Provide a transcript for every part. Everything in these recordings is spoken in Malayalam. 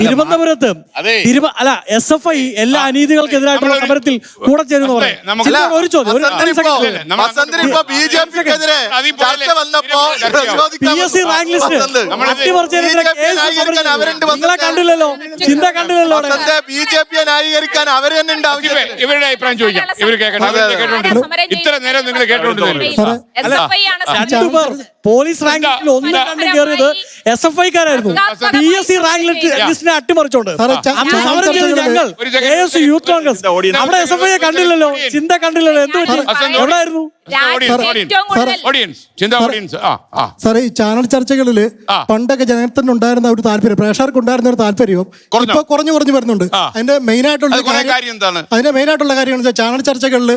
തിരുവനന്തപുരത്ത് അല്ല SFI എല്ലാ അനീതികൾക്കെതിരായിട്ടുള്ള സമരത്തിൽ കൂടെ ചേരുന്നു ഒരു ചോദ്യം PSC റാങ്ക് ലിസ്റ്റ് നിങ്ങളെ കണ്ടില്ലല്ലോ, ചിന്ത കണ്ടില്ലല്ലോ. BJP ന്യായീകരിക്കാൻ അവർ തന്നെ ഉണ്ടാവില്ല. ഇവരുടെ അഭിപ്രായം ചോദിക്കാം. ഇവർ ഇത്ര നേരം നിങ്ങൾ കേട്ടോണ്ടിരുന്നു. രണ്ടുപേർ പോലീസ് റാങ്കിൽ ഒന്നും കണ്ടും കയറിയത് SFIക്കാരായിരുന്നു. PSC റാങ്ക് ലിസ്റ്റിനെ അട്ടിമറിച്ചോണ്ട് അന്ന് സമരം ചെയ്ത് ഞങ്ങൾ ASU യൂത്ത് കോൺഗ്രസ് നമ്മുടെ SFI കണ്ടില്ലല്ലോ, ചിന്ത കണ്ടില്ലല്ലോ. എന്ത് എവിടെയായിരുന്നു സാറേ? ഈ ചാനൽ ചർച്ചകളില് പണ്ടൊക്കെ ജനത്തിനുണ്ടായിരുന്ന ഒരു താല്പര്യം, പ്രേക്ഷകർക്ക് ഉണ്ടായിരുന്ന ഒരു താല്പര്യവും ഇപ്പൊ കുറഞ്ഞു വരുന്നുണ്ട്. അതിന്റെ മെയിൻ ആയിട്ടുള്ള കാര്യം എന്ന് വെച്ചാൽ ചാനൽ ചർച്ചകളിൽ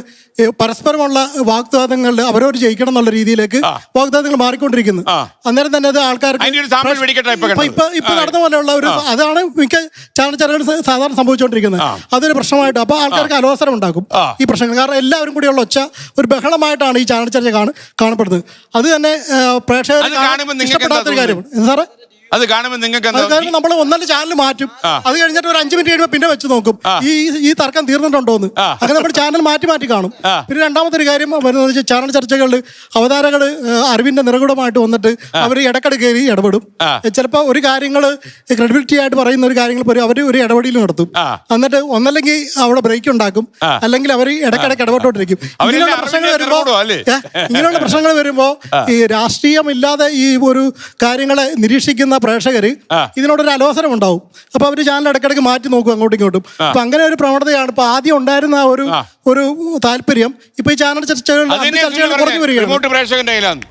പരസ്പരമുള്ള വാഗ്വാദങ്ങളിൽ അവരവർ ജയിക്കണം എന്നുള്ള രീതിയിലേക്ക് വാഗ്ദാനങ്ങൾ മാറിക്കൊണ്ടിരിക്കുന്നു. അന്നേരം തന്നെ അത് ആൾക്കാർക്ക് ഇപ്പൊ നടന്ന പോലെയുള്ള ഒരു അതാണ് മിക്ക ചാനൽ ചർച്ചകൾ സാധാരണ സംഭവിച്ചുകൊണ്ടിരിക്കുന്നത്. അതൊരു പ്രശ്നമായിട്ട് അപ്പൊ ആൾക്കാർക്ക് അലോസരം ഉണ്ടാക്കും ഈ പ്രശ്നങ്ങൾ. കാരണം എല്ലാവരും കൂടിയുള്ള ഒച്ച ഒരു ബഹളമായിട്ടാണ് ഈ ചാനൽ ചർച്ച കാണപ്പെടുന്നത്. അത് തന്നെ പ്രേക്ഷകർ ഇഷ്ടപ്പെടാത്തൊരു കാര്യമാണ് സാറേ. അത് കാണുമ്പോൾ നിങ്ങൾക്ക് നമ്മൾ ഒന്നല്ല ചാനൽ മാറ്റും. അത് കഴിഞ്ഞിട്ട് ഒരു 5 മിനിറ്റ് കഴിയുമ്പോൾ പിന്നെ വെച്ച് നോക്കും ഈ തർക്കം തീർന്നിട്ടുണ്ടോന്ന്. അങ്ങനെ നമ്മൾ ചാനൽ മാറ്റി കാണും. പിന്നെ രണ്ടാമത്തെ ഒരു കാര്യം വരുന്നത് വെച്ചാൽ ചാനൽ ചർച്ചകളിൽ അവതാരകൾ അറിവിന്റെ നിറകുടമായിട്ട് വന്നിട്ട് അവർ ഇടയ്ക്കിടെ കയറി ഇടപെടും. ചിലപ്പോൾ ഒരു കാര്യങ്ങൾ ക്രെഡിബിലിറ്റി ആയിട്ട് പറയുന്ന ഒരു കാര്യങ്ങൾ അവർ ഒരു ഇടപെടൽ നടത്തും. എന്നിട്ട് ഒന്നല്ലെങ്കിൽ അവിടെ ബ്രേക്ക് ഉണ്ടാക്കും, അല്ലെങ്കിൽ അവർ ഇടയ്ക്കിടയ്ക്ക് ഇടപെട്ടോണ്ടിരിക്കും. ഇങ്ങനെയുള്ള പ്രശ്നങ്ങൾ വരുമ്പോൾ ഈ രാഷ്ട്രീയമില്ലാതെ ഈ ഒരു കാര്യങ്ങളെ നിരീക്ഷിക്കുന്ന പ്രേക്ഷകർ ഇതിനോടൊരു അലോസരം ഉണ്ടാവും. അപ്പൊ അവര് ചാനൽ ഇടയ്ക്കിടയ്ക്ക് മാറ്റി നോക്കും അങ്ങോട്ടും ഇങ്ങോട്ടും. അപ്പൊ അങ്ങനെ ഒരു പ്രവണതയാണ് ഇപ്പൊ ആദ്യം ഉണ്ടായിരുന്ന ഒരു താല്പര്യം ഇപ്പൊ ഈ ചാനൽ ചർച്ചകൾ കുറഞ്ഞു വരികയാണ്.